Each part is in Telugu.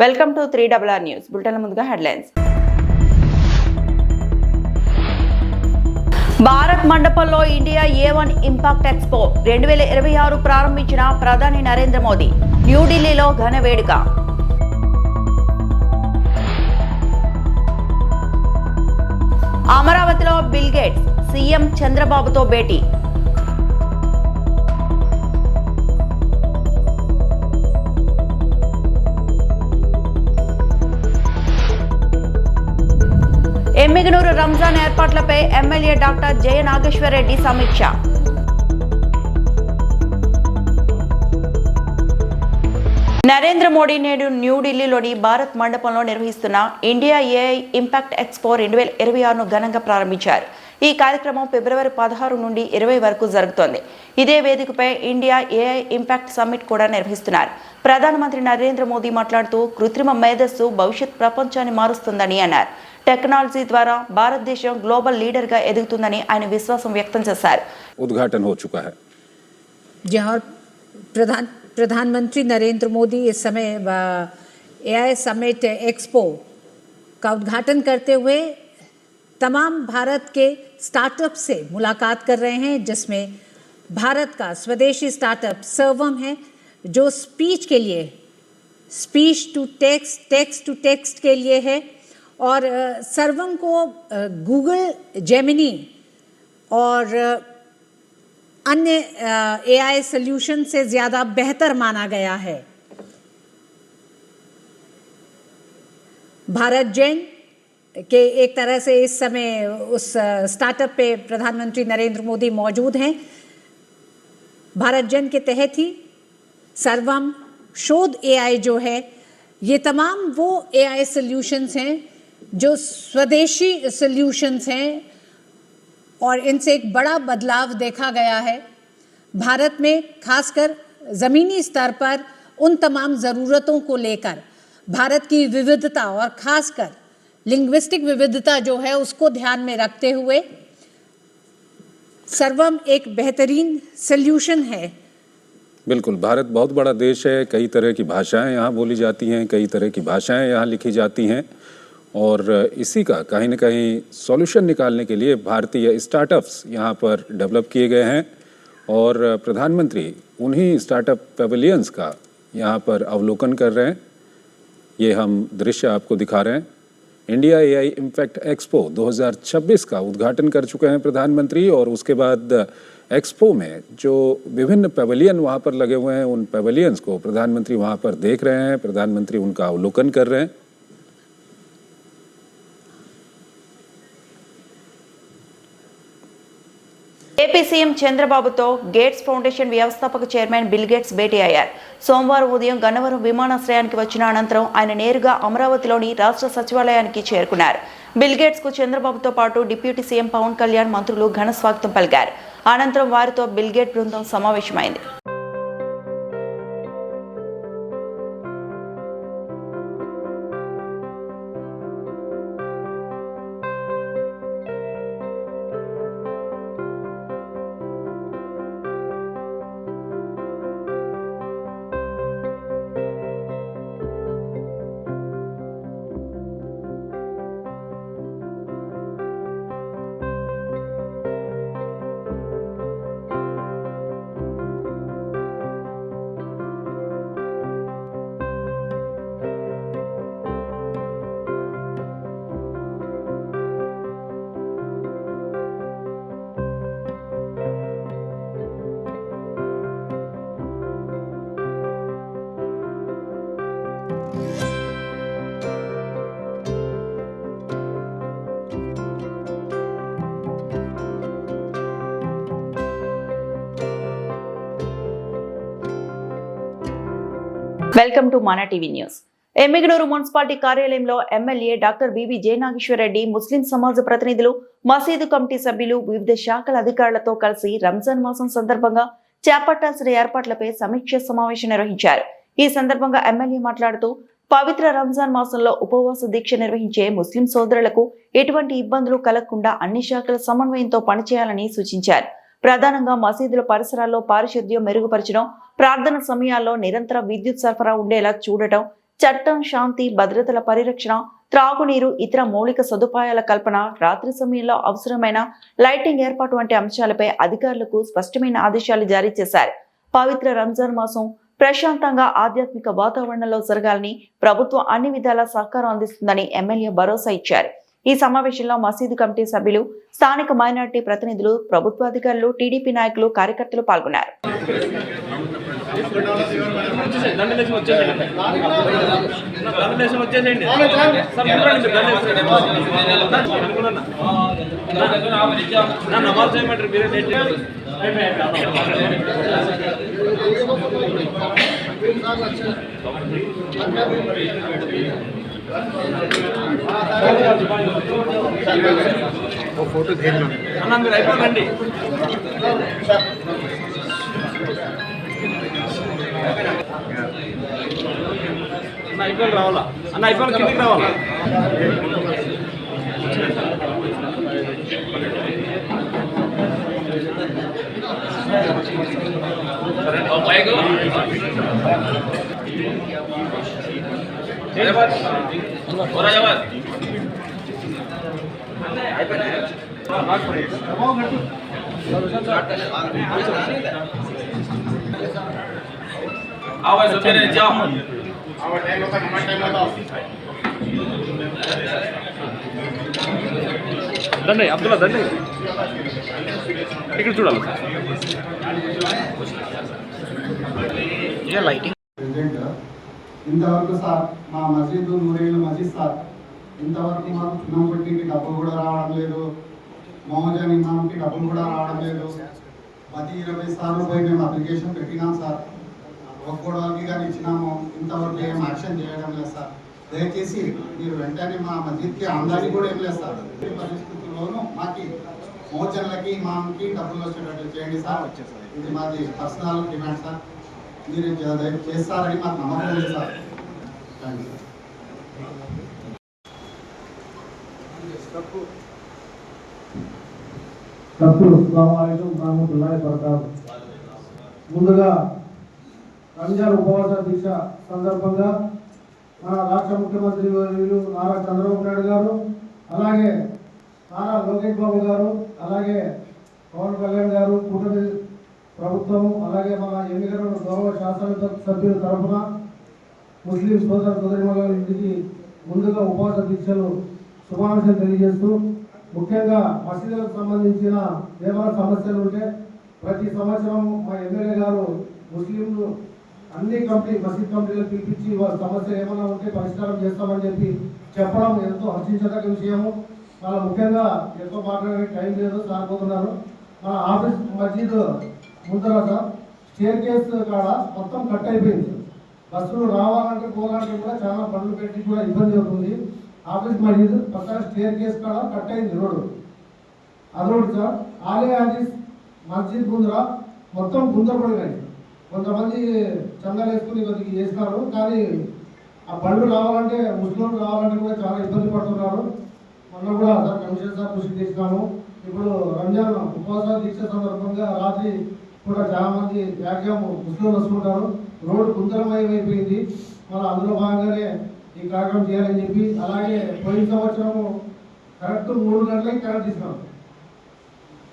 Welcome to 3RR news bulletin ముందుగా హెడ్లైన్స్. భారత్ మండపంలో ఇండియా A1 ఇంపాక్ట్ ఎక్స్పో 2026 ప్రారంభించిన ప్రధాని నరేంద్ర మోదీ. న్యూఢిల్లీలో ఘన వేడుక. అమరావతిలో బిల్ గేట్స్ సీఎం చంద్రబాబుతో భేటీ. ఎమ్మిగనూరు రంజాన్ ఏర్పాట్లపై ఎమ్మెల్యే డాక్టర్ జయ నాగేశ్వరరెడ్డి సమీక్ష. నరేంద్ర మోడీ నేడు న్యూఢిల్లీలోని భారత్ మండపంలో నిర్వహిస్తున్న ఇండియా AI ఇంపాక్ట్ ఎక్స్పో 2026ను ఘనంగా ప్రారంభించారు. ఈ కార్యక్రమం ఫిబ్రవరి 16 నుండి 20 వరకు జరుగుతోంది. ఇదే వేదికపై ఇండియా AI ఇంపాక్ట్ సమ్మిట్ కూడా నిర్వహిస్తున్నారు. ప్రధానమంత్రి నరేంద్ర మోదీ మాట్లాడుతూ కృత్రిమ మేధస్సు భవిష్యత్ ప్రపంచాన్ని మారుస్తుందని అన్నారు. టెక్నాలజీ ద్వారా భారతదేశం గ్లోబల్ లీడర్ గా ఎదుగుతుందని ఆయన విశ్వాసం వ్యక్తం చేశారు. उद्घाटन हो चुका है जहां प्रधानमंत्री नरेंद्र मोदी इस समय AI समिट एक्सपो का उद्घाटन करते हुए तमाम भारत के स्टार्टअप से मुलाकात कर रहे हैं, जिसमें भारत का स्वदेशी स्टार्टअप सर्वम है, जो स्पीच के लिए speech to text, text to text के लिए है, और सर्वम को गूगल जेमिनी और अन्य AI सॉल्यूशन से ज़्यादा बेहतर माना गया है. भारत जेन के एक तरह से इस समय उस स्टार्टअप पे प्रधानमंत्री नरेंद्र मोदी मौजूद हैं. भारत जेन के तहत ही सर्वम शोध AI जो है, ये तमाम वो AI सॉल्यूशंस हैं जो स्वदेशी सॉल्यूशंस हैं, और इनसे एक बड़ा बदलाव देखा गया है. भारत में खासकर ज़मीनी स्तर पर उन तमाम ज़रूरतों को लेकर भारत की विविधता और खासकर लिंग्विस्टिक विविधता जो है उसको ध्यान में रखते हुए सर्वम एक बेहतरीन सॉल्यूशन है. बिल्कुल, भारत बहुत बड़ा देश है. कई तरह की भाषाएं यहाँ बोली जाती हैं, कई तरह की भाषाएं यहाँ लिखी जाती हैं, और इसी का कहीं न कहीं सॉल्यूशन निकालने के लिए भारतीय स्टार्टअप्स यहाँ पर डेवलप किए गए हैं, और प्रधानमंत्री उन्हीं स्टार्टअप पेविलियंस का यहाँ पर अवलोकन कर रहे हैं. ये हम दृश्य आपको दिखा रहे हैं. इंडिया AI इम्पैक्ट एक्सपो 2026 का उद्घाटन कर चुके हैं प्रधानमंत्री, और उसके बाद एक्सपो में जो विभिन्न पेविलियन वहाँ पर लगे हुए हैं, उन पेविलियंस को प्रधानमंत्री वहाँ पर देख रहे हैं. प्रधानमंत्री उनका अवलोकन कर रहे हैं. ఏపీ సీఎం చంద్రబాబుతో గేట్స్ ఫౌండేషన్ వ్యవస్థాపక చైర్మన్ బిల్ గేట్స్ భేటీ అయ్యారు. సోమవారం ఉదయం గన్నవరం విమానాశ్రయానికి వచ్చిన అనంతరం ఆయన నేరుగా అమరావతిలోని రాష్ట్ర సచివాలయానికి చేరుకున్నారు. బిల్ గేట్స్ కు చంద్రబాబుతో పాటు డిప్యూటీ సీఎం పవన్ కళ్యాణ్, మంత్రులు ఘన స్వాగతం పలికారు. అనంతరం వారితో బిల్ గేట్ బృందం సమావేశమైంది. వెల్కమ్ టు మన టీవీ న్యూస్. ఎమ్మిగనూరు మున్సిపాలిటీ కార్యాలయంలో ఎమ్మెల్యే డాక్టర్ బివి జయనాగేశ్వరరెడ్డి, ముస్లిం సమాజ ప్రతినిధులు, మసీదు కమిటీ సభ్యులు, వివిధ శాఖల అధికారులతో కలిసి రంజాన్ మాసం సందర్భంగా చేపట్టాల్సిన ఏర్పాట్లపై సమీక్ష సమావేశం నిర్వహించారు. ఈ సందర్భంగా ఎమ్మెల్యే మాట్లాడుతూ పవిత్ర రంజాన్ మాసంలో ఉపవాస దీక్ష నిర్వహించే ముస్లిం సోదరులకు ఎటువంటి ఇబ్బందులు కలగకుండా అన్ని శాఖల సమన్వయంతో పనిచేయాలని సూచించారు. ప్రధానంగా మసీదుల పరిసరాల్లో పారిశుద్ధ్యం మెరుగుపరచడం, ప్రార్థన సమయాల్లో నిరంతర విద్యుత్ సరఫరా ఉండేలా చూడటం, చట్టం, శాంతి, భద్రతల పరిరక్షణ, త్రాగునీరు, ఇతర మౌలిక సదుపాయాల కల్పన, రాత్రి సమయంలో అవసరమైన లైటింగ్ ఏర్పాటు వంటి అంశాలపై అధికారులకు స్పష్టమైన ఆదేశాలు జారీ చేశారు. పవిత్ర రంజాన్ మాసం ప్రశాంతంగా ఆధ్యాత్మిక వాతావరణంలో జరగాలని ప్రభుత్వం అన్ని విధాలా సహకారం అందిస్తుందని ఎమ్మెల్యే భరోసా ఇచ్చారు. ఈ సమావేశంలో మసీదు కమిటీ సభ్యులు, స్థానిక మైనారిటీ ప్రతినిధులు, ప్రభుత్వ అధికారులు, టీడీపీ నాయకులు, కార్యకర్తలు పాల్గొన్నారు. फोटो देखना ఐపీఎల్ రావాలా అన్న, ఐపీఎల్ కిందికి రావాలా? దండి అబ్దుల్లా దండి ఇక్కడ చూడాలి లైటింగ్. ఇంతవరకు సార్ మా మసీదు నూరేళ్ళ మసీద్ సార్ ఇంతవరకు మాకు చున్నం కొట్టికి డబ్బులు కూడా రావడం లేదు, మోహజన్ ఇమాంకి డబ్బులు కూడా రావడం లేదు. 10-20 సార్లు పోయి మేము అప్లికేషన్ పెట్టినాం సార్, ఒక్కోడానికి కానీ ఇచ్చినాము, ఇంతవరకు ఏం యాక్షన్ చేయడం లేదు సార్. దయచేసి మీరు వెంటనే మా మసీద్కి ఆమ్దాని కూడా ఏం లేదు సార్. ఈ పరిస్థితుల్లోనూ మాకు మోహజన్లకి ఇమాంకి డబ్బులు వచ్చేటట్టు చేయండి సార్. ఇది మాది పర్సనల్ డిమాండ్ సార్, మీరు చేస్తారని మాకు నమ్మకం ఉంది సార్. Thank you. ముందుగా రంజాన్ ఉపవాస దీక్ష సందర్భంగా మన రాష్ట్ర ముఖ్యమంత్రి వర్యులు నారా చంద్రబాబు నాయుడు గారు, అలాగే నారా లోకేష్ బాబు గారు, అలాగే పవన్ కళ్యాణ్ గారు, కూటమి ప్రభుత్వం, అలాగే మన ఎన్నికల గౌరవ శాసన సభ్యుల తరఫున ముస్లిం సోదర సోదరిమణులకి ముందుగా ఉపవాస దీక్షలు శుభాకాంక్షలు తెలియజేస్తూ, ముఖ్యంగా మసీదులకు సంబంధించిన ఏమైనా సమస్యలు ఉంటే ప్రతి సంవత్సరం మా ఎమ్మెల్యే గారు ముస్లింలు అన్ని మసీద్ కమిటీలు పిలిపించి వాళ్ళ సమస్యలు ఏమైనా ఉంటే పరిష్కారం చేస్తామని చెప్పి చెప్పడం ఎంతో హర్షించదగ్గ విషయము. వాళ్ళ ముఖ్యంగా ఎక్కువ మాట్లాడే టైం లేదు, సారిపోతున్నారు. మన ఆఫీస్ మసీద్ ముందర స్టేర్ కేస్ కాడ మొత్తం కట్ అయిపోయింది. బస్సులు రావాలంటే పోవాలంటే కూడా చాలా బండ్లు పెట్టి కూడా ఇబ్బంది అవుతుంది. ఆఫీస్ మసీద్ పక్కన స్టేర్ కేస్ కాడ కట్ అయింది రోడ్డు. అదొకటి సార్. ఆలయ హదీస్ మస్జిద్ ముందర మొత్తం గుంతపడినాయి. కొంతమంది చందాలు వేసుకుని కొద్దిగా చేసినారు, కానీ ఆ బండ్లు రావాలంటే ముస్లింలు రావాలంటే కూడా చాలా ఇబ్బంది పడుతున్నారు. మొన్న కూడా సార్ కమిషనర్ సార్ కృషి చేసినాము. ఇప్పుడు రంజాన్ ఉపవాస దీక్ష సందర్భంగా రాత్రి కూడా చాలా మంది మ్యాక్సిమం ముస్లింలు వస్తుంటారు. రోడ్డు గుంతలమయమైపోయింది. మన అందులో భాగంగానే ఈ కార్యక్రమం చేయాలని చెప్పి, అలాగే పోయిన సంవత్సరము కరెక్ట్ 3 గంటలకి కరెంట్ ఇస్తున్నాం.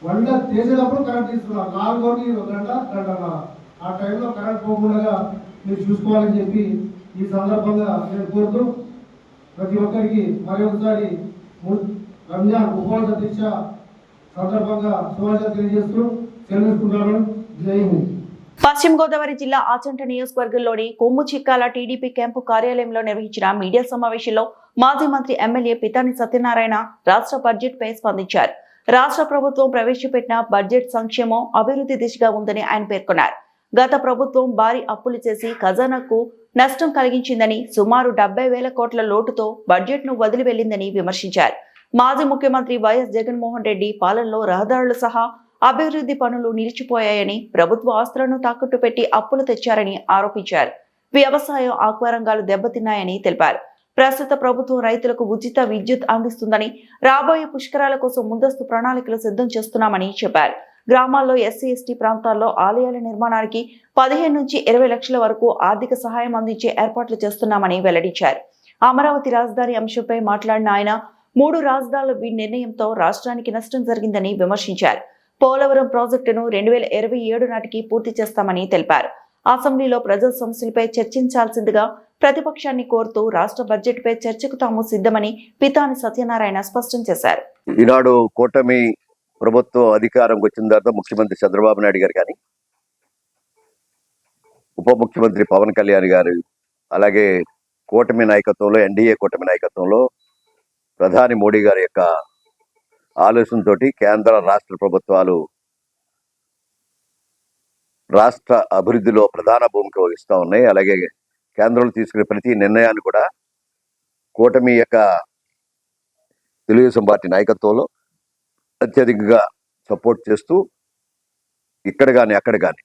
వంట చేసేటప్పుడు కరెంట్ ఇస్తున్నాం. 4 గంటలకి 1 గంట, గంటన్నర ఆ టైంలో కరెంట్ పోకుండా మీరు చూసుకోవాలని చెప్పి ఈ సందర్భంగా నేను కోరుతూ ప్రతి ఒక్కరికి మరి ఒకసారి రంజాన్ ఉపవాస దీక్ష సందర్భంగా శుభాకాంక్షలు తెలియజేస్తూ తెలుసుకున్నాను. జై హింద్. పశ్చిమ గోదావరి జిల్లా ఆచంట నియోజకవర్గంలోని కొమ్ము చిక్కాల టీడీపీ క్యాంపు కార్యాలయంలో నిర్వహించిన మీడియా సమావేశంలో మాజీ మంత్రి ఎమ్మెల్యే పితాని సత్యనారాయణ రాష్ట్ర బడ్జెట్ పై స్పందించారు. రాష్ట్ర ప్రభుత్వం ప్రవేశపెట్టిన బడ్జెట్ సంక్షేమం, అభివృద్ధి దిశగా ఉందని ఆయన పేర్కొన్నారు. గత ప్రభుత్వం భారీ అప్పులు చేసి ఖజానాకు నష్టం కలిగించిందని, సుమారు 70,000 కోట్ల లోటుతో బడ్జెట్ ను వదిలి వెళ్లిందని విమర్శించారు. మాజీ ముఖ్యమంత్రి వైఎస్ జగన్మోహన్ రెడ్డి పాలనలో రహదారులు సహా అభివృద్ధి పనులు నిలిచిపోయాయని, ప్రభుత్వ ఆస్తులను తాకట్టు పెట్టి అప్పులు తెచ్చారని ఆరోపించారు. వ్యవసాయం, ఆక్వా రంగాలు దెబ్బతిన్నాయని తెలిపారు. ప్రస్తుత ప్రభుత్వం రైతులకు ఉచిత విద్యుత్ అందిస్తుందని, రాబోయే పుష్కరాల కోసం ముందస్తు ప్రణాళికలు సిద్ధం చేస్తున్నామని చెప్పారు. గ్రామాల్లో ఎస్సీ ఎస్టీ ప్రాంతాల్లో ఆలయాల నిర్మాణానికి 15 నుంచి 20 లక్షల వరకు ఆర్థిక సహాయం అందించే ఏర్పాట్లు చేస్తున్నామని వెల్లడించారు. అమరావతి రాజధాని అంశంపై మాట్లాడిన ఆయన 3 రాజధానుల నిర్ణయంతో రాష్ట్రానికి నష్టం జరిగిందని విమర్శించారు. పోలవరం ప్రాజెక్టును 2027 నాటికి పూర్తి చేస్తామని తెలిపారు. అసెంబ్లీలో ప్రజా సమస్యలపై చర్చించాల్సిందిగా ప్రతిపక్షాన్ని కోరుతూ రాష్ట్ర బడ్జెట్పై చర్చకు తాము సిద్ధమని పితాని సత్యనారాయణ స్పష్టం చేశారు. ఈనాడు కూటమి ప్రభుత్వం అధికారంకి వచ్చిన తర్వాత ముఖ్యమంత్రి చంద్రబాబు నాయుడు గారు కానీ, ఉప ముఖ్యమంత్రి పవన్ కళ్యాణ్ గారు, అలాగే కూటమి నాయకత్వంలో, ఎన్డీఏ కూటమి నాయకత్వంలో ప్రధాని మోడీ గారి యొక్క ఆలోచనతోటి కేంద్ర రాష్ట్ర ప్రభుత్వాలు రాష్ట్ర అభివృద్ధిలో ప్రధాన భూమిక వహిస్తూ ఉన్నాయి. అలాగే కేంద్రంలో తీసుకునే ప్రతి నిర్ణయాన్ని కూడా కూటమి యొక్క తెలుగుదేశం పార్టీ నాయకత్వంలో అత్యధికంగా సపోర్ట్ చేస్తూ ఇక్కడ కానీ అక్కడ కానీ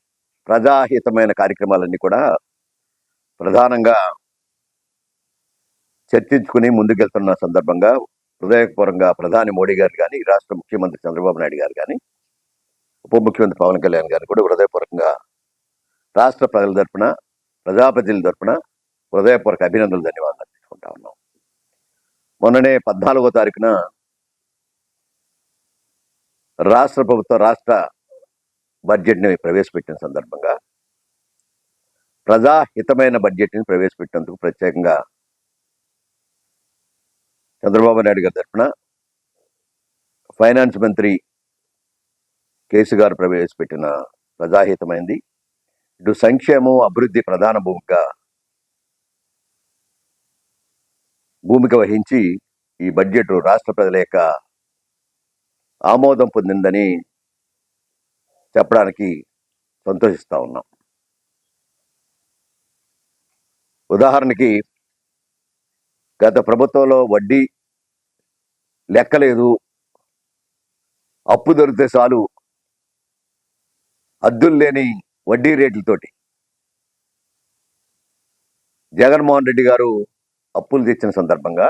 ప్రజాహితమైన కార్యక్రమాలన్నీ కూడా ప్రధానంగా చర్చించుకుని ముందుకెళ్తున్న సందర్భంగా హృదయపూర్వకంగా ప్రధాని మోడీ గారు కానీ, రాష్ట్ర ముఖ్యమంత్రి చంద్రబాబు నాయుడు గారు కానీ, ఉప ముఖ్యమంత్రి పవన్ కళ్యాణ్ గారు కూడా హృదయపూర్వకంగా రాష్ట్ర ప్రజల తరపున, ప్రజాప్రతినిధుల తరపున హృదయపూర్వక అభినందనలు, ధన్యవాదాలు తీసుకుంటా ఉన్నాం. మొన్ననే 14వ తారీఖున రాష్ట్ర ప్రభుత్వం రాష్ట్ర బడ్జెట్ని ప్రవేశపెట్టిన సందర్భంగా ప్రజాహితమైన బడ్జెట్ని ప్రవేశపెట్టినందుకు ప్రత్యేకంగా చంద్రబాబు నాయుడు గారి తరఫున ఫైనాన్స్ మంత్రి కేసు గారు ప్రవేశపెట్టిన ప్రజాహితమైంది. ఇటు సంక్షేమం, అభివృద్ధి ప్రధాన భూమిక వహించి ఈ బడ్జెట్ రాష్ట్ర ప్రజల యొక్క ఆమోదం పొందిందని చెప్పడానికి సంతోషిస్తా ఉన్నాం. ఉదాహరణకి గత ప్రభుత్వంలో వడ్డీ లెక్కలేదు, అప్పు దొరికితే చాలు హద్దులు లేని వడ్డీ రేట్లతోటి జగన్మోహన్ రెడ్డి గారు అప్పులు తెచ్చిన సందర్భంగా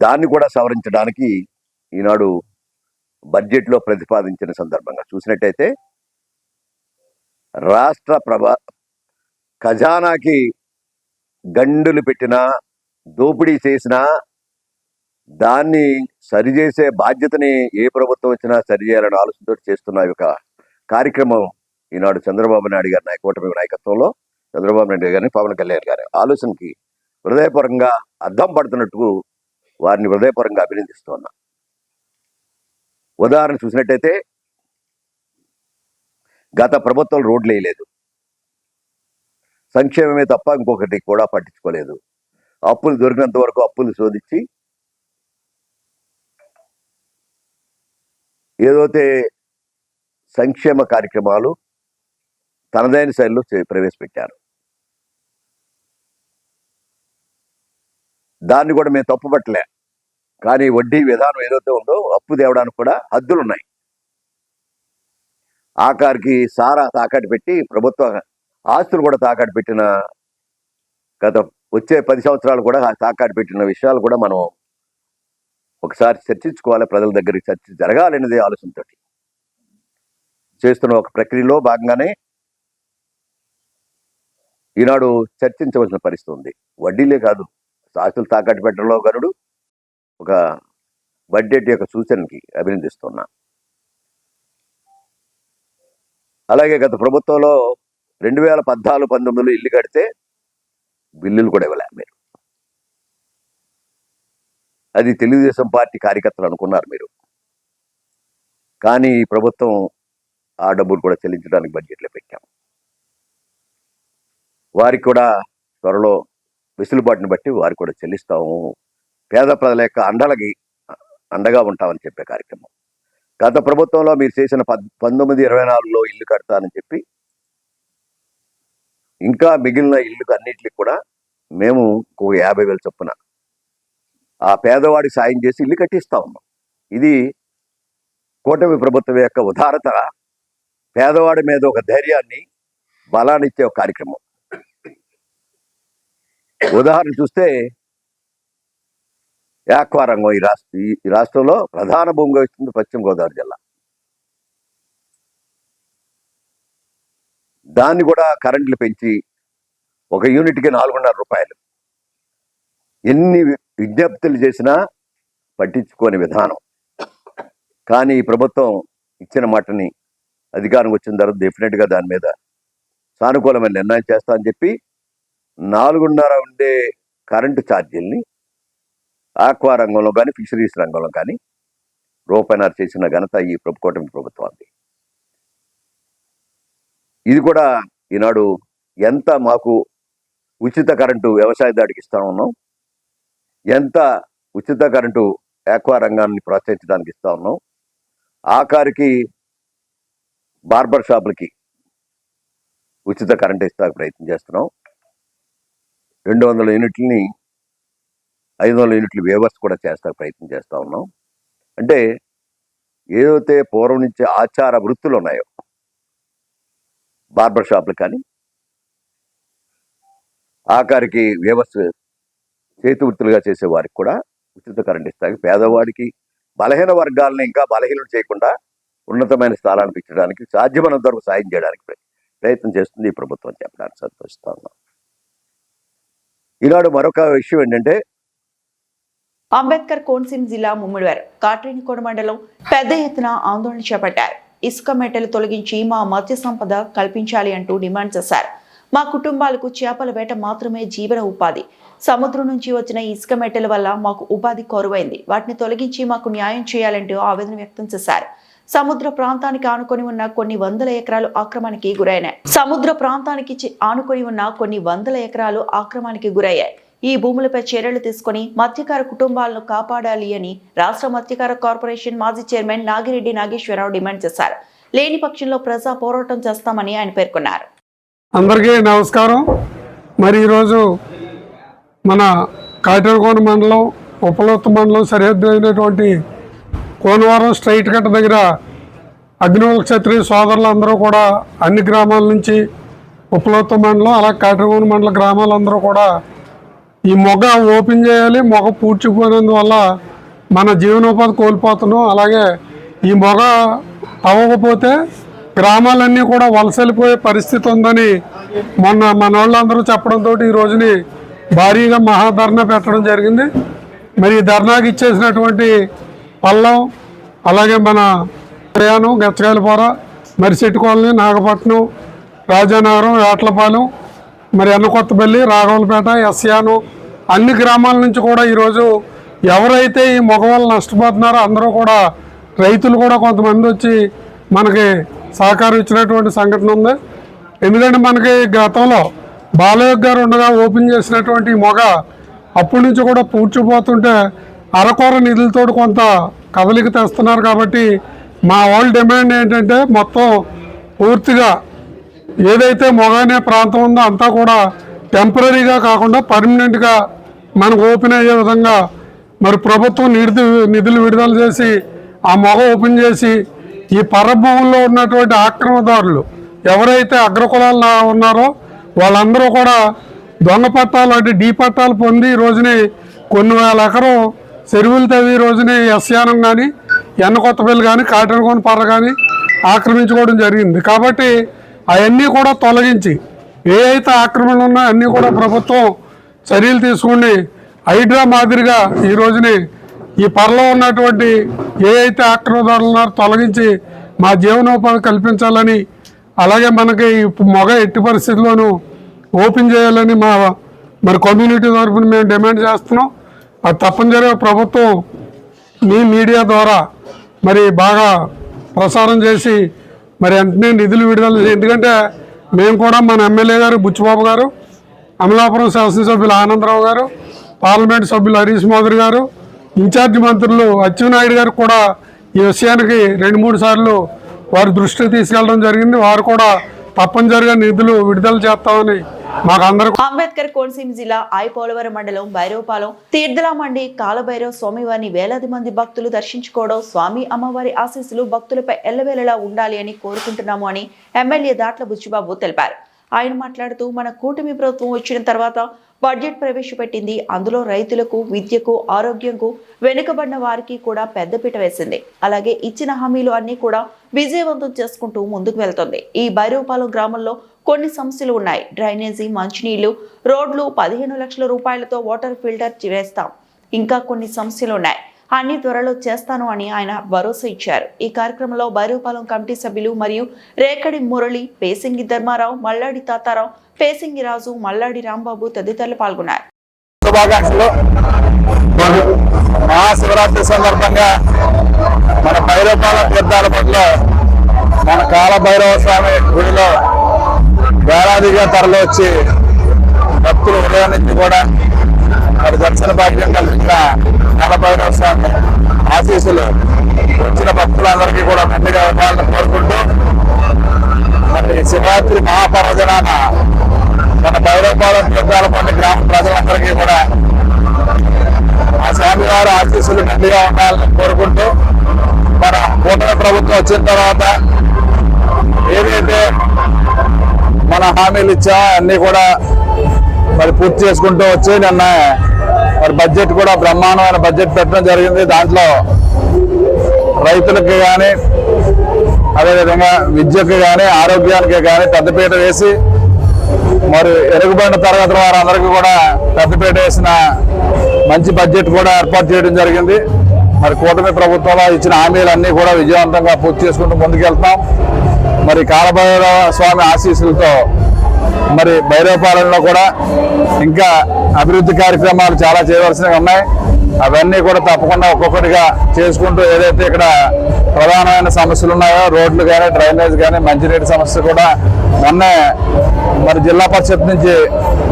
దాన్ని కూడా సవరించడానికి ఈనాడు బడ్జెట్లో ప్రతిపాదించిన సందర్భంగా చూసినట్టయితే రాష్ట్ర ఖజానాకి గండులు పెట్టినా, దోపిడీ చేసినా దాన్ని సరిచేసే బాధ్యతని ఏ ప్రభుత్వం వచ్చినా సరిచేయాలని ఆలోచనతో చేస్తున్న ఒక కార్యక్రమం ఈనాడు చంద్రబాబు నాయుడు గారి కూటమి నాయకత్వంలో చంద్రబాబు నాయుడు గారిని, పవన్ కళ్యాణ్ గారి ఆలోచనకి హృదయపూర్వకంగా అద్దం పడుతున్నట్టు వారిని హృదయపూర్వకంగా అభినందిస్తున్నా. ఉదాహరణ చూసినట్టయితే గత ప్రభుత్వం రోడ్లు వేయలేదు, సంక్షేమమే తప్ప ఇంకొకటి కూడా పట్టించుకోలేదు. అప్పులు దొరికినంత వరకు అప్పులు శోధించి ఏదైతే సంక్షేమ కార్యక్రమాలు తనదైన శైలిలో ప్రవేశపెట్టారు. దాన్ని కూడా మేము తప్పుపట్టలే. కానీ వడ్డీ విధానం ఏదైతే ఉందో అప్పు తేవడానికి కూడా హద్దులు ఉన్నాయి. ఆఖరికి సారా తాకట్టు పెట్టి ప్రభుత్వ ఆస్తులు కూడా తాకట్టు పెట్టిన, గత వచ్చే 10 సంవత్సరాలు కూడా తాకట్టు పెట్టిన విషయాలు కూడా మనం ఒకసారి చర్చించుకోవాలి. ప్రజల దగ్గరికి చర్చ జరగాలనేది ఆలోచనతో చేస్తున్న ఒక ప్రక్రియలో భాగంగానే ఈనాడు చర్చించవలసిన పరిస్థితి ఉంది. వడ్డీలే కాదు, ఆస్తులు తాకట్టు పెట్టడంలో గనుడు ఒక బడ్జెట్ యొక్క సూచనకి అభినందిస్తున్నా. అలాగే గత ప్రభుత్వంలో 2014-19 ఇల్లు కడితే బిల్లులు కూడా ఇవ్వలే మీరు. అది తెలుగుదేశం పార్టీ కార్యకర్తలు అనుకున్నారు మీరు. కానీ ఈ ప్రభుత్వం ఆ డబ్బులు కూడా చెల్లించడానికి బడ్జెట్లో పెట్టాం. వారికి కూడా త్వరలో వెసులుబాటుని బట్టి వారికి కూడా చెల్లిస్తాము. పేద ప్రజల యొక్క అండగా ఉంటామని చెప్పే కార్యక్రమం. గత ప్రభుత్వంలో మీరు చేసిన 1924లో ఇల్లు కడతానని చెప్పి ఇంకా మిగిలిన ఇల్లుకు అన్నిటికి కూడా మేము 50,000 చొప్పున ఆ పేదవాడికి సాయం చేసి ఇల్లు కట్టిస్తా ఉన్నాం. ఇది కూటమి ప్రభుత్వం యొక్క ఉదారత, పేదవాడి మీద ఒక ధైర్యాన్ని, బలాన్ని ఇచ్చే ఒక కార్యక్రమం. ఉదాహరణ చూస్తే యాక్వా రంగం ఈ రాష్ట్రంలో ప్రధాన భూమిగా ఇస్తుంది పశ్చిమ గోదావరి జిల్లా. దాన్ని కూడా కరెంట్లు పెంచి ఒక యూనిట్కి 4.5 రూపాయలు. ఎన్ని విజ్ఞప్తులు చేసినా పట్టించుకోని విధానం. కానీ ఈ ప్రభుత్వం ఇచ్చిన మాటని అధికారం వచ్చిన తర్వాత డెఫినెట్గా దాని మీద సానుకూలమైన నిర్ణయం చేస్తా అని చెప్పి 4.5 ఉండే కరెంటు ఛార్జీల్ని ఆక్వా రంగంలో కానీ ఫిషరీస్ రంగంలో కానీ రూపాయన్నర చేసిన ఘనత ఈ కూటమి ప్రభుత్వానికి. ఇది కూడా ఈనాడు ఎంత మాకు ఉచిత కరెంటు వ్యవసాయదారుడికి ఇస్తా ఉన్నాం, ఎంత ఉచిత కరెంటు ఆక్వా రంగాన్ని ప్రోత్సహించడానికి ఇస్తా ఉన్నాం, ఆఖరికి బార్బర్ షాపులకి ఉచిత కరెంట్ ఇస్తానికి ప్రయత్నం చేస్తున్నాం. 200 యూనిట్లని 500 యూనిట్లు వేవర్స్ కూడా చేస్తానికి ప్రయత్నం చేస్తూ ఉన్నాం. అంటే ఏదైతే పూర్వం నుంచి ఆచార వృత్తులు ఉన్నాయో బార్బర్ షాపులు కానీ ఆఖరికి వేవర్స్ చేతి వృత్తులుగా చేసే వారికి కూడా ఉచిత కరెంట్ ఇస్తానికి, పేదవాడికి బలహీన వర్గాలను ఇంకా బలహీనం చేయకుండా ఉన్నతమైన స్థానానికి ఇచ్చడానికి సాధ్యమైనంత వరకు సాయం చేయడానికి ప్రయత్నం చేస్తుంది ఈ ప్రభుత్వం చెప్పడానికి సంతోషిస్తా ఉన్నాం. ఈనాడు మరొక విషయం ఏంటంటే అంబేద్కర్ కోనసీమ జిల్లా ముమ్మిడివారు కాట్రేనికోట మండలం పెద్ద ఎత్తున ఆందోళన చేపట్టారు. ఇసుక మెట్టలు తొలగించి మా మత్స్య సంపద కల్పించాలి అంటూ డిమాండ్ చేశారు. మా కుటుంబాలకు చేపల వేట మాత్రమే జీవన ఉపాధి. సముద్రం నుంచి వచ్చిన ఇసుక మెట్టల వల్ల మాకు ఉపాధి కొరవైంది. వాటిని తొలగించి మాకు న్యాయం చేయాలంటూ ఆవేదన వ్యక్తం చేశారు. సముద్ర ప్రాంతానికి ఆనుకొని ఉన్న కొన్ని వందల ఎకరాలు ఆక్రమణకి గురైనాయి. ఈ భూములపై చర్యలు తీసుకుని మత్స్యకార కుటుంబాలను కాపాడాలి అని రాష్ట్ర మత్స్యకార కార్పొరేషన్ మాజీ చైర్మన్ నాగిరెడ్డి నాగేశ్వరరావు డిమాండ్ చేశారు. లేని పక్షంలో ప్రజా పోరాటం చేస్తామని ఆయన పేర్కొన్నారు. అందరికీ నమస్కారం. మరి ఈరోజు మన కాటేరకోన మండలం ఉపలోత్త మండలం సరిహద్దు అయినటువంటి కోనవరం స్ట్రైట్ కట్ట దగ్గర అగ్నివల్ క్షత్రియ సోదరులందరూ కూడా అన్ని గ్రామాల నుంచి ఉపలోత్త మండలం అలాగే కాటేరకోన మండల గ్రామాలందరూ కూడా ఈ మొగ ఓపెన్ చేయాలి, మొగ పూడ్చిపోయినందువల్ల మన జీవనోపాధి కోల్పోతున్నాం. అలాగే ఈ మొగ అవ్వకపోతే గ్రామాలన్నీ కూడా వలసలిపోయే పరిస్థితి ఉందని మొన్న మన వాళ్ళందరూ చెప్పడంతో ఈ రోజుని భారీగా మహాధర్నా పెట్టడం జరిగింది. మరి ఈ ధర్నాకి ఇచ్చేసినటువంటి పల్లం, అలాగే మన ప్రయాణం, గచ్చకాయలపార, మరిశెట్టి కాలనీ, నాగపట్నం, రాజానగరం, వేట్లపాలెం, మరి ఎన్నకొత్తపల్లి, రాఘవలపేట, ఎస్యాను అన్ని గ్రామాల నుంచి కూడా ఈరోజు ఎవరైతే ఈ మొగ వల్ల నష్టపోతున్నారో అందరూ కూడా రైతులు కూడా కొంతమంది వచ్చి మనకి సహకారం ఇచ్చినటువంటి సంఘటన ఉంది. ఎందుకంటే మనకి గతంలో బాలయ్య గారు ఉండగా ఓపెన్ చేసినటువంటి మొగ అప్పటి నుంచి కూడా పూడ్చిపోతుంటే అరకొర నిధులతో కొంత కదలిక తెస్తున్నారు. కాబట్టి మా వాళ్ళ డిమాండ్ ఏంటంటే మొత్తం పూర్తిగా ఏదైతే మొగ అనే ప్రాంతం ఉందో అంతా కూడా టెంపరీగా కాకుండా పర్మనెంట్గా మనకు ఓపెన్ అయ్యే విధంగా మరి ప్రభుత్వం నిధులు విడుదల చేసి ఆ మొగ ఓపెన్ చేసి ఈ పరభూముల్లో ఉన్నటువంటి ఆక్రమణదారులు ఎవరైతే అగ్రకులాలు ఉన్నారో వాళ్ళందరూ కూడా దొంగ పట్టాలు అంటే డీ పట్టాలు పొంది ఈ రోజుని కొన్ని వేల ఎకరం చెరువులు తవ్వి ఈ రోజుని ఎస్యానం కానీ ఎన్నకొత్తపల్లి కానీ కాటేరకోన పర్ర కానీ ఆక్రమించుకోవడం జరిగింది. కాబట్టి అవన్నీ కూడా తొలగించి ఏ అయితే ఆక్రమణలు ఉన్నాయో అన్నీ కూడా ప్రభుత్వం చర్యలు తీసుకుని హైడ్రా మాదిరిగా ఈ రోజుని ఈ పరలో ఉన్నటువంటి ఏ అయితే ఆక్రమణదారులు ఉన్నారో తొలగించి మా జీవనోపాధి కల్పించాలని, అలాగే మనకి మొగ ఎట్టి పరిస్థితుల్లోనూ ఓపెన్ చేయాలని మరి కమ్యూనిటీ తరఫున మేము డిమాండ్ చేస్తున్నాం. అది తప్పనిసరిగా ప్రభుత్వం మీ మీడియా ద్వారా మరి బాగా ప్రసారం చేసి మరి వెంటనే నిధులు విడుదల. ఎందుకంటే మేము కూడా మన ఎమ్మెల్యే గారు బుచ్చిబాబు గారు, అమలాపురం శాసనసభ్యులు ఆనందరావు గారు, పార్లమెంట్ సభ్యులు హరీష్ మోదర్ గారు, ఇన్ఛార్జి మంత్రులు అచ్చెన్నాయుడు గారు కూడా ఈ విషయానికి 2-3 సార్లు వారి దృష్టికి తీసుకెళ్లడం జరిగింది. వారు కూడా తప్పనిసరిగా నిధులు విడుదల చేస్తామని మాకు అందరూ. అంబేద్కర్ కోనసీమ జిల్లా పోలవరం మండలం భైరవపాలెం తీర్థలామండి కాలభైరవ స్వామివారిని వేలాది మంది భక్తులు దర్శించుకోవడం, స్వామి అమ్మవారి ఆశీస్సులు భక్తులపై ఎల్లవేళలా ఉండాలి అని కోరుకుంటున్నాము అని ఎమ్మెల్యే దాట్ల బుచ్చిబాబు తెలిపారు. ఆయన మాట్లాడుతూ మన కూటమి ప్రభుత్వం వచ్చిన తర్వాత బడ్జెట్ ప్రవేశపెట్టింది. అందులో రైతులకు, విద్యకు, ఆరోగ్యంకు, వెనుకబడిన వారికి కూడా పెద్దపీట వేసింది. అలాగే ఇచ్చిన హామీలు అన్ని కూడా విజయవంతం చేసుకుంటూ ముందుకు వెళ్తుంది. ఈ భైరవపాలెం గ్రామంలో కొన్ని సమస్యలు ఉన్నాయి. డ్రైనేజీ, మంచినీళ్లు, రోడ్లు, 15 లక్షల రూపాయలతో వాటర్ ఫిల్టర్ వేస్తాం. ఇంకా కొన్ని సమస్యలు ఉన్నాయి. అన్ని త్వరలో చేస్తాను అని ఆయన భరోసా ఇచ్చారు. ఈ కార్యక్రమంలో భైరవపాలెం కమిటీ సభ్యులు మరియు రేకడి మురళి, పేసింగి ధర్మారావు, మల్లాడి తాతారావు, పేసింగి రాజు, మల్లాడి రాంబాబు తదితరులు పాల్గొన్నారు. శుభాకాంక్షలు. మహాశివరాత్రి సందర్భంగా మన భైరవపాలెం తీర్థాలపట్లో మన కాలభైరవ స్వామి గుడిలో వేలాదిగా తరలి వచ్చి భక్తులు ఉదయం నుంచి కూడా మరి దర్శన భాగ్యం కలిగిన కాలభైరవ స్వామి ఆశీస్సులు వచ్చిన భక్తులందరికీ కూడా మెండుగా ఇవ్వాలని కోరుకుంటూ మరి శివరాత్రి మహాపర్వదినాన మన భైరవపాలెం తీర్థాలపల్లి గ్రామ ప్రజలందరికీ కూడా ఆ స్వామివారి ఆశీస్సులు మెండుగా ఉండాలని కోరుకుంటూ మన కూటమి ప్రభుత్వం వచ్చిన తర్వాత ఏదైతే మన హామీలు ఇచ్చామో అన్నీ కూడా మరి పూర్తి చేసుకుంటూ వచ్చి నిన్న మరి బడ్జెట్ కూడా బ్రహ్మాండమైన బడ్జెట్ పెట్టడం జరిగింది. దాంట్లో రైతులకి కానీ అదేవిధంగా విద్యకు కానీ ఆరోగ్యానికి కానీ పెద్దపీట వేసి మరి ఎరుగుబడిన తరగతి వారందరికీ కూడా పెద్దపీట వేసిన మంచి బడ్జెట్ కూడా ఏర్పాటు చేయడం జరిగింది. మరి కూటమి ప్రభుత్వంలో ఇచ్చిన హామీలన్నీ కూడా విజయవంతంగా పూర్తి చేసుకుంటూ ముందుకెళ్తాం. మరి కాలభైరవ స్వామి ఆశీస్సులతో మరి భైరవపాలెంలో కూడా ఇంకా అభివృద్ధి కార్యక్రమాలు చాలా చేయవలసినవి ఉన్నాయి. అవన్నీ కూడా తప్పకుండా ఒక్కొక్కటిగా చేసుకుంటూ ఏదైతే ఇక్కడ ప్రధానమైన సమస్యలు ఉన్నాయో రోడ్లు కానీ, డ్రైనేజ్ కానీ, మంచినీటి సమస్య కూడా మొన్నే మరి జిల్లా పరిషత్ నుంచి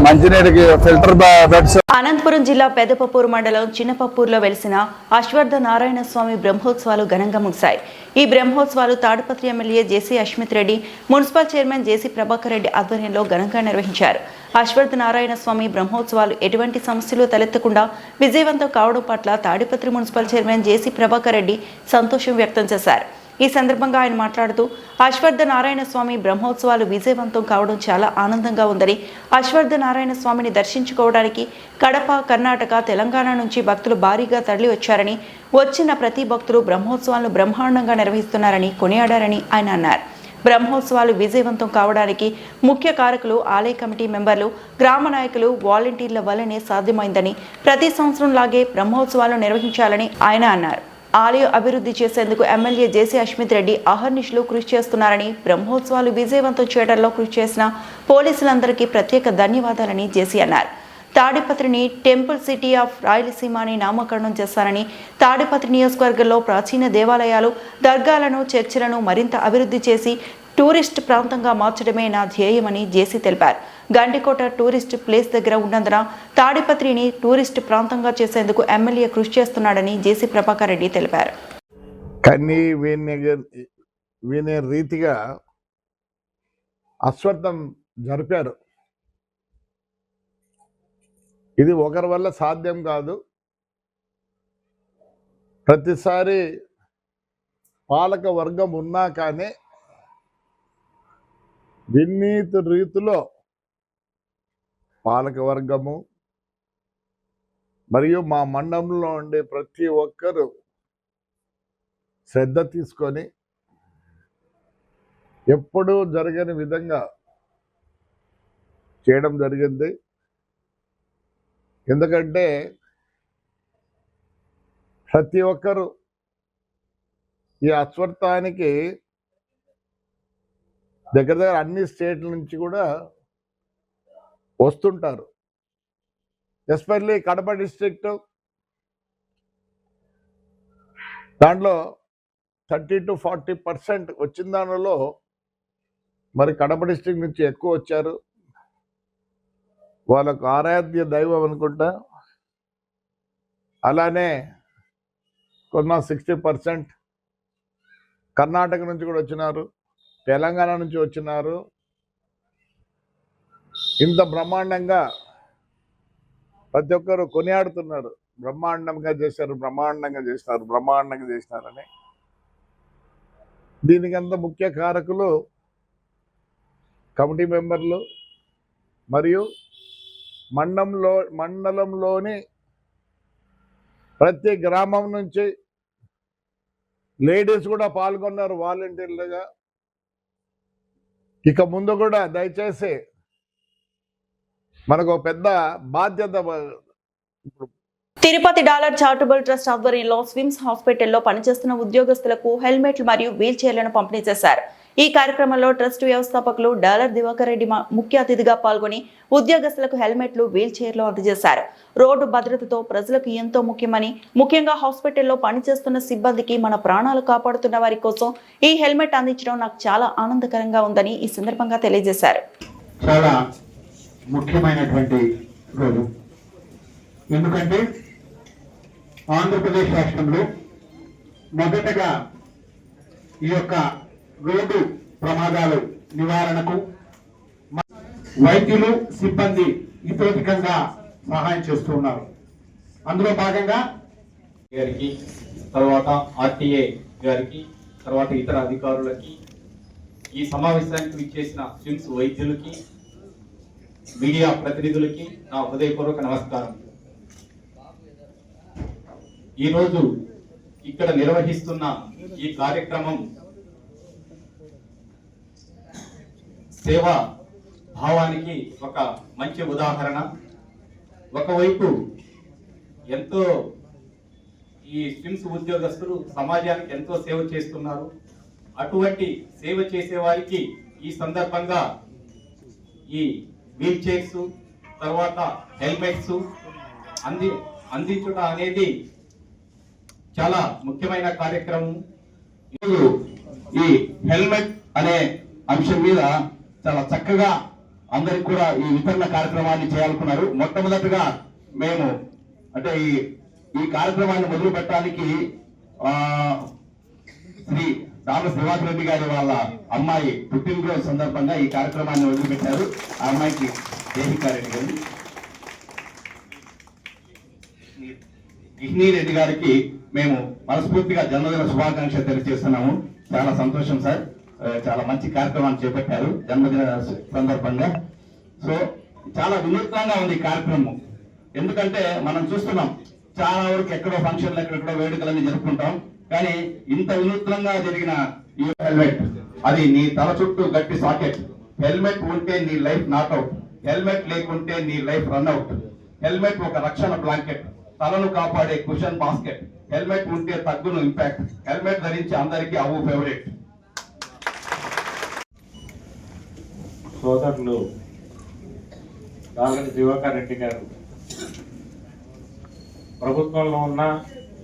మంచినీటికి ఫిల్టర్ బెడ్స్. అనంతపురం జిల్లా పెద్దపప్పూరు మండలం చిన్నపప్పూరులో వెలిసిన అశ్వర్థ నారాయణ స్వామి బ్రహ్మోత్సవాలు ఘనంగా ముగిశాయి. ఈ బ్రహ్మోత్సవాలు తాడిపత్రి ఎమ్మెల్యే జేసీ అశ్మిత్ రెడ్డి, మున్సిపల్ చైర్మన్ జేసీ ప్రభాకర్ రెడ్డి ఆధ్వర్యంలో ఘనంగా నిర్వహించారు. అశ్వర్థ నారాయణ స్వామి బ్రహ్మోత్సవాలు ఎటువంటి సమస్యలు తలెత్తకుండా విజయవంతం కావడం పట్ల తాడిపత్రి మున్సిపల్ చైర్మన్ జేసీ ప్రభాకర్ రెడ్డి సంతోషం వ్యక్తం చేశారు. ఈ సందర్భంగా ఆయన మాట్లాడుతూ అశ్వర్థ నారాయణ స్వామి బ్రహ్మోత్సవాలు విజయవంతం కావడం చాలా ఆనందంగా ఉందని, అశ్వర్థ నారాయణ స్వామిని దర్శించుకోవడానికి కడప, కర్ణాటక, తెలంగాణ నుంచి భక్తులు భారీగా తరలి వచ్చారని, వచ్చిన ప్రతి భక్తులు బ్రహ్మోత్సవాలను బ్రహ్మాండంగా నిర్వహిస్తున్నారని కొనియాడారని ఆయన అన్నారు. బ్రహ్మోత్సవాలు విజయవంతం కావడానికి ముఖ్య కారకులు ఆలయ కమిటీ మెంబర్లు, గ్రామ నాయకులు, వాలంటీర్ల వల్లనే సాధ్యమైందని, ప్రతి సంవత్సరం లాగే బ్రహ్మోత్సవాలు నిర్వహించాలని ఆయన అన్నారు. ఆలయం అభివృద్ధి చేసేందుకు ఎమ్మెల్యే జేసీ అశ్మిత్ రెడ్డి అహర్నిశలు కృషి చేస్తున్నారని, బ్రహ్మోత్సవాలు విజయవంతం చేయడంలో కృషి చేసిన పోలీసులందరికీ ప్రత్యేక ధన్యవాదాలని జేసీ అన్నారు. తాడిపత్రిని టెంపుల్ సిటీ ఆఫ్ రాయలసీమ అని నామకరణం చేశారని, తాడిపత్రి నియోజకవర్గంలో ప్రాచీన దేవాలయాలు, దర్గాలను, చర్చిలను మరింత అభివృద్ధి చేసి టూరిస్ట్ ప్రాంతంగా మార్చడమే నా ధ్యేయమని జేసీ తెలిపారు. గండికోట టూరిస్ట్ ప్లేస్ దగ్గర ఉన్నందున తాడిపత్రిని టూరిస్ట్ ప్రాంతంగా చేసేందుకు ఎమ్మెల్యే కృషి చేస్తున్నాడని జేసీ ప్రభాకర్ రెడ్డి తెలిపారు. కన్నీ వినే రీతిగా అశ్వత్థం జరిపారు. ఇది ఒకరి వల్ల సాధ్యం కాదు. ప్రతిసారి పాలక వర్గం ఉన్నా కానీ వినీత రీతిలో పాలక వర్గము మరియు మా మండలంలో ఉండే ప్రతి ఒక్కరూ శ్రద్ధ తీసుకొని ఎప్పుడూ జరగని విధంగా చేయడం జరిగింది. ఎందుకంటే ప్రతి ఒక్కరూ ఈ అశ్వత్థానికి దగ్గర దగ్గర అన్ని స్టేట్ల నుంచి కూడా వస్తుంటారు. ఎస్పెషల్లీ కడప డిస్ట్రిక్ట్, దాంట్లో 30 to 40% వచ్చిన దానిలో మరి కడప డిస్ట్రిక్ట్ నుంచి ఎక్కువ వచ్చారు. వాళ్ళకు ఆరాధ్య దైవం అనుకుంటా. అలానే కొన్న 60% కర్ణాటక నుంచి కూడా వచ్చినారు, తెలంగాణ నుంచి వచ్చినారు. ఇంత బ్రహ్మాండంగా ప్రతి ఒక్కరు కొనియాడుతున్నారు. బ్రహ్మాండంగా చేశారు, బ్రహ్మాండంగా చేసినారు, బ్రహ్మాండంగా చేసినారని. దీనికి అంత ముఖ్య కారకులు కమిటీ మెంబర్లు మరియు మండలంలోని ప్రతి గ్రామం నుంచి లేడీస్ కూడా పాల్గొన్నారు వాలంటీర్లుగా. ఇక ముందు కూడా దయచేసి మనకు పెద్ద బాధ్యత. తిరుపతి డాలర్ చారిటబుల్ ట్రస్ట్ ఆధ్వర్యంలో స్విమ్స్ హాస్పిటల్లో పనిచేస్తున్న ఉద్యోగస్తులకు హెల్మెట్లు మరియు వీల్ చైర్లను పంపిణీ చేశారు. ఈ కార్యక్రమంలో ట్రస్ట్ వ్యవస్థాపకులు డాలర్ దివాకర్ రెడ్డి ముఖ్య అతిథిగా పాల్గొని ఉద్యోగస్తులకు హెల్మెట్లు వీల్ చైర్లు అందజేశారు. రోడ్డు భద్రతతో ప్రజలకు ఎంతో ముఖ్యమని, ముఖ్యంగా హాస్పిటల్లో పనిచేస్తున్న సిబ్బందికి మన ప్రాణాలు కాపాడుతున్న వారి కోసం ఈ హెల్మెట్ అందించడం నాకు చాలా ఆనందకరంగా ఉందని ఈ సందర్భంగా తెలియజేశారు. చాలా ముఖ్యమైనటువంటి రోజు, ఎందుకంటే ఆంధ్రప్రదేశ్ రాష్ట్రంలో మొదటగా ఈ యొక్క రోడ్డు ప్రమాదాలు నివారణకు వైద్యులు సిబ్బంది ఇతోధికంగా సహాయం చేస్తున్నారు. అందులో భాగంగా గారికి, తర్వాత ఆర్టీఏ గారికి, తర్వాత ఇతర అధికారులకి, ఈ సమావేశానికి విచ్చేసిన స్విమ్స్ వైద్యులకి, మీడియా ప్రతినిధులకి నా హృదయపూర్వక నమస్కారం. ఈరోజు ఇక్కడ నిర్వహిస్తున్న ఈ కార్యక్రమం సేవా భావానికి ఒక మంచి ఉదాహరణ. ఒకవైపు ఎంతో ఈ స్విమ్స్ ఉద్యోగస్తులు సమాజానికి ఎంతో సేవ చేస్తున్నారు. అటువంటి సేవ చేసే వారికి ఈ సందర్భంగా ఈ వీల్ చైర్స్, తర్వాత హెల్మెట్స్ అందించుట అనేది చాలా ముఖ్యమైన కార్యక్రమం. ఈ హెల్మెట్ అనే అంశం మీద చాలా చక్కగా అందరికి కూడా ఈ వితరణ కార్యక్రమాన్ని చేయాలనుకున్నారు. మొట్టమొదటిగా మేము అంటే ఈ కార్యక్రమాన్ని మొదలు పెట్టడానికి శ్రీ డాలర్ దివాకర్ రెడ్డి గారి వాళ్ళ అమ్మాయి పుట్టినరోజు సందర్భంగా ఈ కార్యక్రమాన్ని మొదలుపెట్టారు. ఆ అమ్మాయికి దేవికారెడ్డి గారు, గిహ్నీ రెడ్డి గారికి మేము మనస్ఫూర్తిగా జన్మదిన శుభాకాంక్షలు తెలియజేస్తున్నాము. చాలా సంతోషం సార్, చాలా మంచి కార్యక్రమాన్ని చేపట్టారు జన్మదిన సందర్భంగా. సో చాలా వినూత్నంగా ఉంది ఈ కార్యక్రమం. ఎందుకంటే మనం చూస్తున్నాం చాలా వరకు ఎక్కడో ఫంక్షన్లు ఎక్కడెక్కడో వేడుకలన్నీ జరుపుకుంటాం, కానీ ఇంత వినూత్నంగా జరిగిన ఈ హెల్మెట్, అది నీ తల చుట్టూ గట్టి సాకెట్. హెల్మెట్ ఉంటే నీ లైఫ్ నాట్అవుట్, హెల్మెట్ లేకుంటే నీ లైఫ్ రన్అవుట్. హెల్మెట్ ఒక రక్షణ బ్లాంకెట్, తలను కాపాడే కుషన్ బాస్కెట్. హెల్మెట్ ఉంటే తగ్గును ఇంపాక్ట్, హెల్మెట్ ధరించి అందరికీ అవు ఫేవరెట్. సోదరులు డాలర్ దివాకర్ రెడ్డి గారు ప్రభుత్వంలో ఉన్నా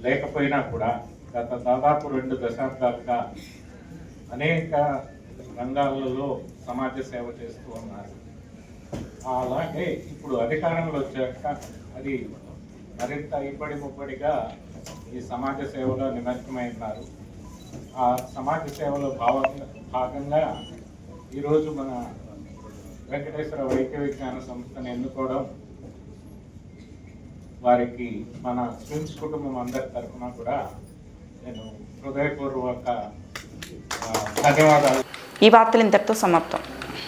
లేకపోయినా కూడా గత దాదాపు 2 దశాబ్దాలుగా అనేక రంగాలలో సమాజ సేవ చేస్తూ ఉన్నారు. అలాగే ఇప్పుడు అధికారంలో వచ్చాక అది మరింత ఇబ్బడి ముబ్బడిగా ఈ సమాజ సేవలో నిమగ్నమై ఉన్నారు. ఆ సమాజ సేవలో భాగంగా ఈరోజు మన వెంకటేశ్వర వైద్య విజ్ఞాన సంస్థను ఎన్నుకోవడం వారికి మన స్విమ్స్ కుటుంబం అందరి తరఫున కూడా నేను హృదయపూర్వక ధన్యవాదాలు. ఈ వార్తలు ఇంతటితో సమాప్తం.